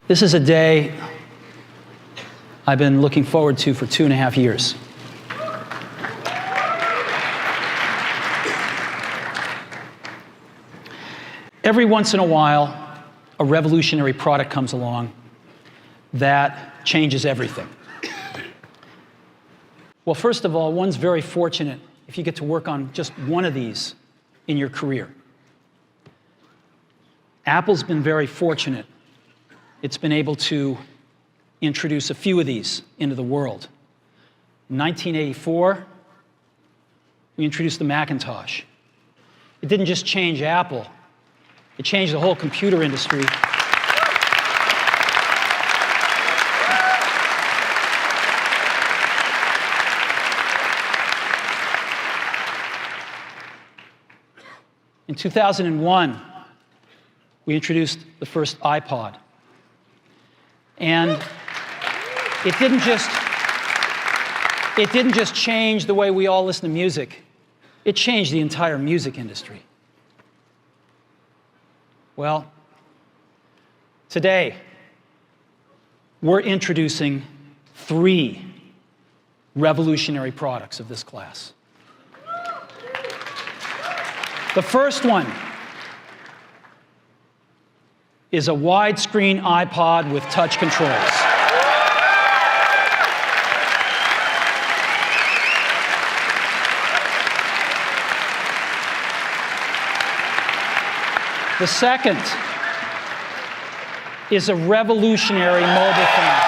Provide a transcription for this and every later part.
This is a day I've been looking forward to for 2.5 years. Every once in a while, a revolutionary product comes along that changes everything. Well, first of all, one's very fortunate if you get to work on just one of these in your career. Apple's been very fortunate. It's been able to introduce a few of these into the world. In 1984, we introduced the Macintosh. It didn't just change Apple, it changed the whole computer industry. In 2001, we introduced the first iPod. And it didn't just change the way we all listen to music. It changed the entire music industry. Well, today, we're introducing 3 revolutionary products of this class. The first one is a widescreen iPod with touch controls. The second is a revolutionary mobile phone.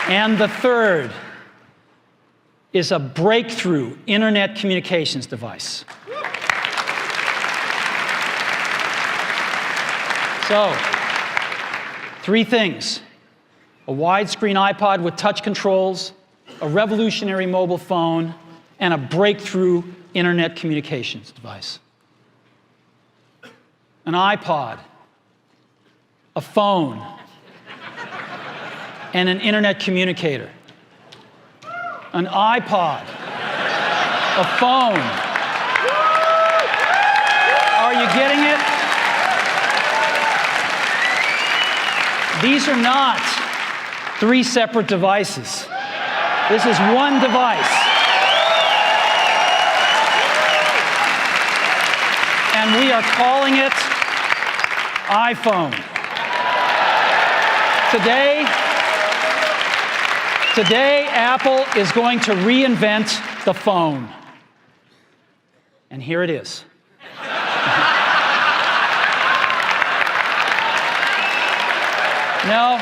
And the third is a breakthrough internet communications device. So, 3 things: a widescreen iPod with touch controls, a revolutionary mobile phone, and a breakthrough internet communications device. An iPod, a phone, and an internet communicator. An iPod, a phone. Are you getting it? These are not 3 separate devices. This is one device. And we are calling it iPhone. Today, Apple is going to reinvent the phone. And here it is. No.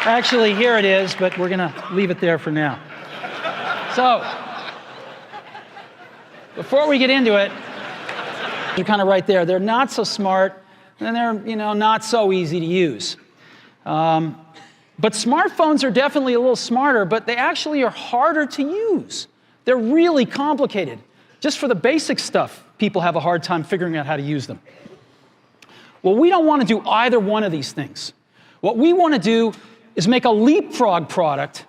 Actually, here it is, but we're going to leave it there for now. So, before we get into it, they're kind of right there. They're not so smart, and they're, not so easy to use. But smartphones are definitely a little smarter, but they actually are harder to use. They're really complicated. Just for the basic stuff, people have a hard time figuring out how to use them. Well, we don't want to do either one of these things. What we want to do is make a leapfrog product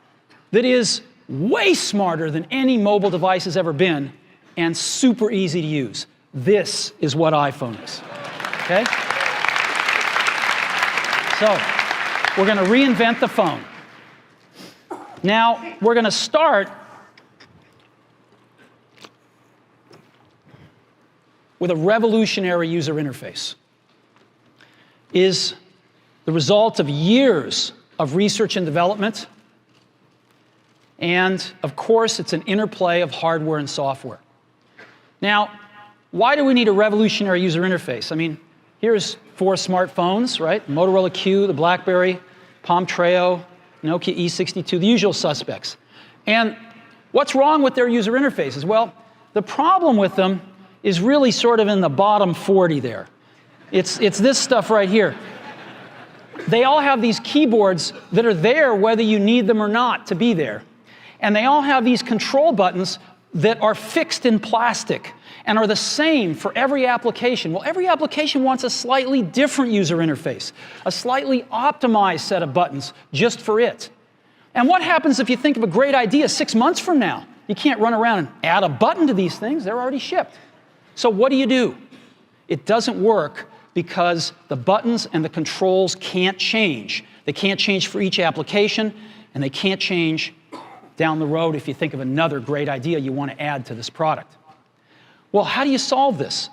that is way smarter than any mobile device has ever been and super easy to use. This is what iPhone is. Okay? So, we're going to reinvent the phone. Now, we're going to start with a revolutionary user interface. Is the result of years of research and development, and of course, it's an interplay of hardware and software. Now, why do we need a revolutionary user interface? I mean, here's 4 smartphones, right? Motorola Q, the BlackBerry, Palm Treo, Nokia E62, the usual suspects. And what's wrong with their user interfaces? Well, the problem with them is really sort of in the bottom 40 there. It's this stuff right here. They all have these keyboards that are there whether you need them or not to be there. And they all have these control buttons that are fixed in plastic and are the same for every application. Well, every application wants a slightly different user interface, a slightly optimized set of buttons just for it. And what happens if you think of a great idea 6 months from now? You can't run around and add a button to these things. They're already shipped. So what do? It doesn't work because the buttons and the controls can't change. They can't change for each application, and they can't change down the road if you think of another great idea you want to add to this product. Well, how do you solve this?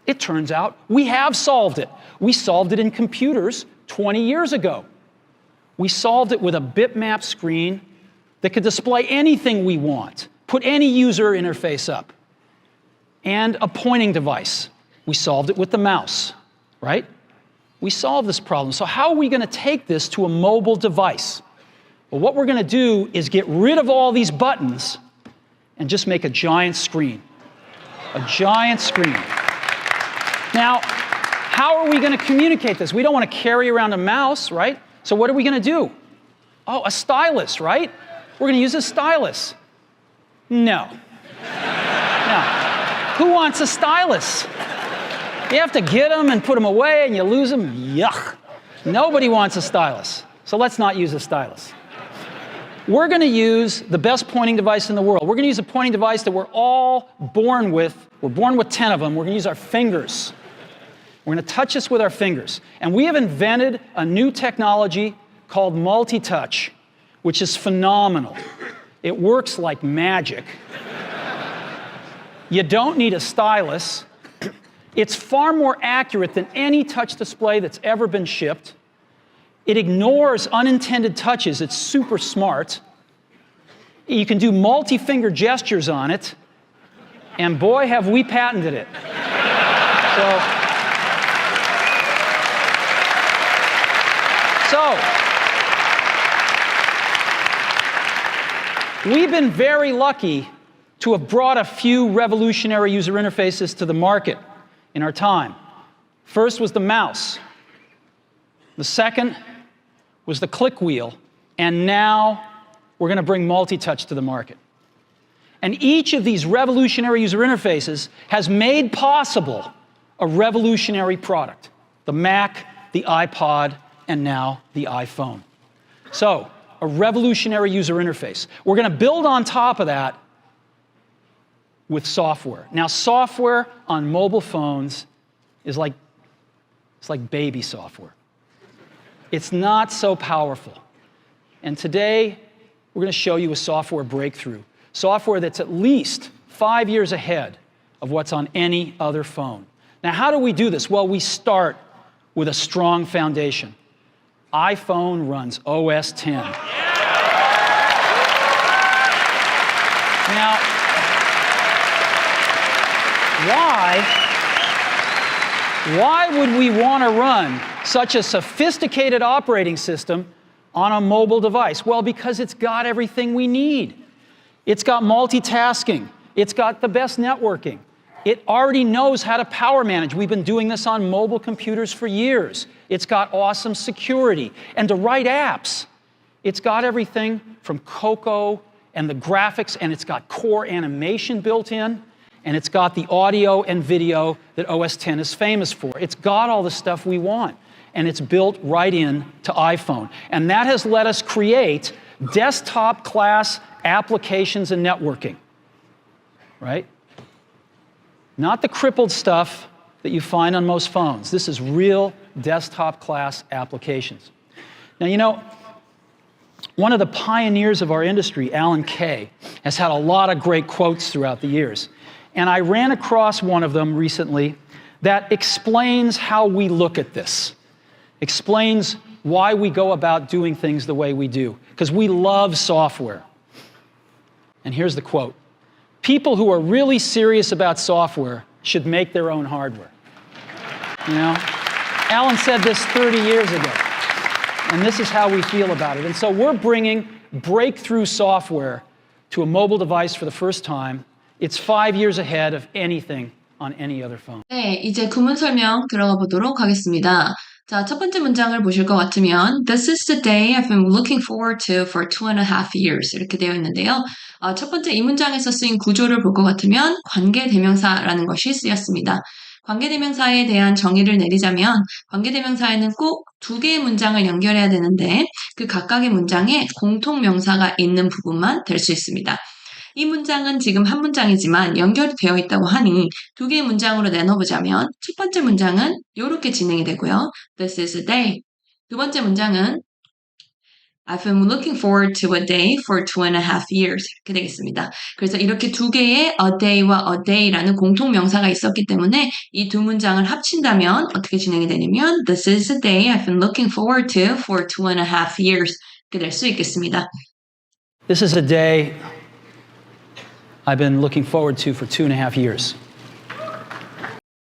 It turns out we have solved it. We solved it in computers 20 years ago. We solved it with a bitmap screen that could display anything we want, put any user interface up, and a pointing device. We solved it with the mouse, right? We solved this problem. So how are we going to take this to a mobile device? Well, what we're going to do is get rid of all these buttons and just make a giant screen. A giant screen. Now, how are we going to communicate this? We don't want to carry around a mouse, right? So what are we going to do? Oh, a stylus, right? We're going to use a stylus. No. No. Who wants a stylus? You have to get them and put them away and you lose them. Yuck. Nobody wants a stylus. So let's not use a stylus. We're going to use the best pointing device in the world. We're going to use a pointing device that we're all born with. We're born with 10 of them. We're going to use our fingers. We're going to touch this with our fingers. And we have invented a new technology called multi-touch, which is phenomenal. It works like magic. You don't need a stylus. It's far more accurate than any touch display that's ever been shipped. It ignores unintended touches. It's super smart. You can do multi-finger gestures on it. And boy, have we patented it. So, we've been very lucky to have brought a few revolutionary user interfaces to the market in our time. First was the mouse. The second was the click wheel. And now we're going to bring multi-touch to the market. And each of these revolutionary user interfaces has made possible a revolutionary product. The Mac, the iPod, and now the iPhone. So, a revolutionary user interface. We're going to build on top of that with software. Now, software on mobile phones is like baby software. It's not so powerful. And today, we're going to show you a software breakthrough. Software that's at least 5 years ahead of what's on any other phone. Now, how do we do this? Well, we start with a strong foundation. iPhone runs OS 10. Now, why would we want to run such a sophisticated operating system on a mobile device? Well, because it's got everything we need. It's got multitasking. It's got the best networking. It already knows how to power manage. We've been doing this on mobile computers for years. It's got awesome security. And to write apps, it's got everything from Cocoa and the graphics, and it's got core animation built in, and it's got the audio and video that OS X is famous for. It's got all the stuff we want, and it's built right in to iPhone. And that has let us create desktop-class applications and networking, right? Not the crippled stuff that you find on most phones. This is real desktop-class applications. Now, you know, one of the pioneers of our industry, Alan Kay, has had a lot of great quotes throughout the years. And I ran across one of them recently that explains how we look at this, explains why we go about doing things the way we do, because we love software. And here's the quote. People who are really serious about software should make their own hardware. You know? Alan said this 30 years ago. And this is how we feel about it. And so we're bringing breakthrough software to a mobile device for the first time. It's 5 years ahead of anything on any other phone. 네, 이제 구문 설명 들어가 보도록 하겠습니다. 자, 첫 번째 문장을 보실 것 같으면 This is the day I've been looking forward to for 2.5 years 이렇게 되어 있는데요. 첫 번째 이 문장에서 쓰인 구조를 볼 것 같으면 관계대명사라는 것이 쓰였습니다. 관계대명사에 대한 정의를 내리자면 관계대명사에는 꼭 두 개의 문장을 연결해야 되는데 그 각각의 문장에 공통명사가 있는 부분만 될 수 있습니다. 이 문장은 지금 한 문장이지만 연결이 되어 있다고 하니 두 개의 문장으로 내놓보자면 첫 번째 문장은 이렇게 진행이 되고요. This is a day. 두 번째 문장은 I've been looking forward to a day for 2.5 years. 이렇게 되겠습니다. 그래서 이렇게 두 개의 a day와 a day라는 공통명사가 있었기 때문에 이 두 문장을 합친다면 어떻게 진행이 되냐면 This is a day I've been looking forward to for 2.5 years. 이렇게 될 수 있겠습니다. This is a day I've been looking forward to for 2.5 years.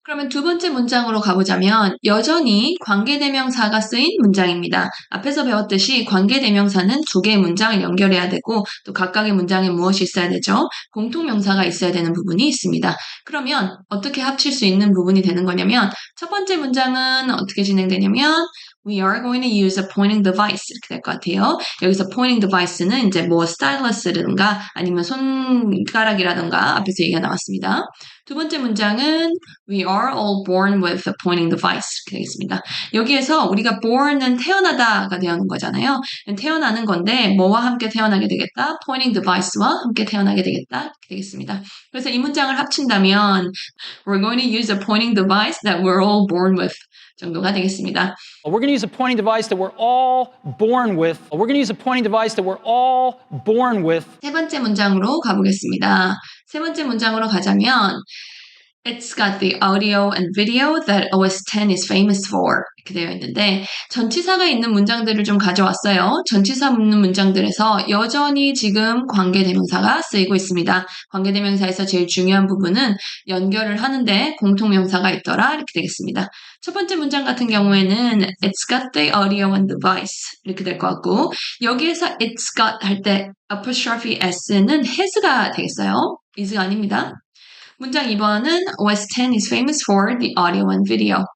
그러면 두 번째 문장으로 가보자면 여전히 관계대명사가 쓰인 문장입니다. 앞에서 배웠듯이 관계대명사는 두 개의 문장을 연결해야 되고 또 각각의 문장에 무엇이 있어야 되죠? 공통명사가 있어야 되는 부분이 있습니다. 그러면 어떻게 합칠 수 있는 부분이 되는 거냐면 첫 번째 문장은 어떻게 진행되냐면 We are going to use a pointing device 이렇게 될 것 같아요. 여기서 pointing device는 이제 뭐 stylus라든가 아니면 손가락이라든가 앞에서 얘기가 나왔습니다. 두 번째 문장은 We are all born with a pointing device 이렇게 되겠습니다. 여기에서 우리가 born은 태어나다가 되는 거잖아요. 태어나는 건데 뭐와 함께 태어나게 되겠다? pointing device와 함께 태어나게 되겠다 이렇게 되겠습니다. 그래서 이 문장을 합친다면 We're going to use a pointing device that we're all born with 정도가 되겠습니다. We're going to use a pointing device that we're all born with. We're going to use a pointing device that we're all born with. 세 번째 문장으로 가보겠습니다. 세 번째 문장으로 가자면 It's got the audio and video that OS X is famous for. 이렇게 되어 있는데 전치사가 있는 문장들을 좀 가져왔어요. 전치사 있는 문장들에서 여전히 지금 관계대명사가 쓰이고 있습니다. 관계대명사에서 제일 중요한 부분은 연결을 하는데 공통명사가 있더라 이렇게 되겠습니다. 첫 번째 문장 같은 경우에는 It's got the audio and device 이렇게 될 것 같고 여기에서 It's got 할 때 apostrophe s는 has가 되겠어요. is가 아닙니다. 문장 2번은 OS X is famous for the audio and video.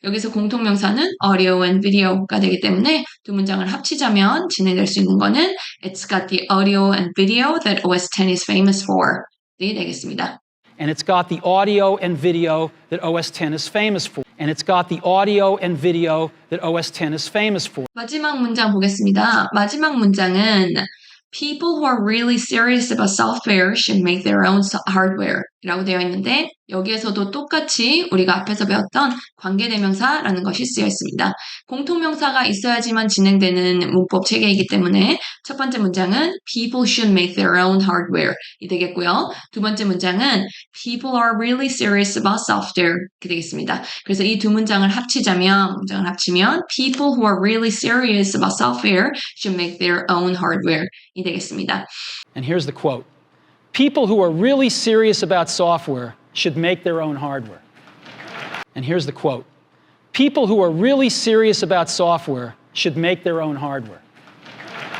여기서 공통명사는 audio and video가 되기 때문에 두 문장을 합치자면 진행될 수 있는 거는 It's got the audio and video that OS X is famous for. 이 되겠습니다. And it's got the audio and video that OS X is famous for. And it's got the audio and video that OS X is famous for. 마지막 문장 보겠습니다. 마지막 문장은 People who are really serious about software should make their own hardware 이라고 되어 있는데 여기에서도 똑같이 우리가 앞에서 배웠던 관계대명사라는 것이 쓰여 있습니다. 공통명사가 있어야지만 진행되는 문법 체계이기 때문에 첫 번째 문장은 People should make their own hardware 이 되겠고요. 두 번째 문장은 People are really serious about software 이렇게 되겠습니다. 그래서 이 두 문장을 합치면 People who are really serious about software should make their own hardware 이 되겠습니다. And here's the quote. People who are really serious about software should make their own hardware. And here's the quote. People who are really serious about software should make their own hardware.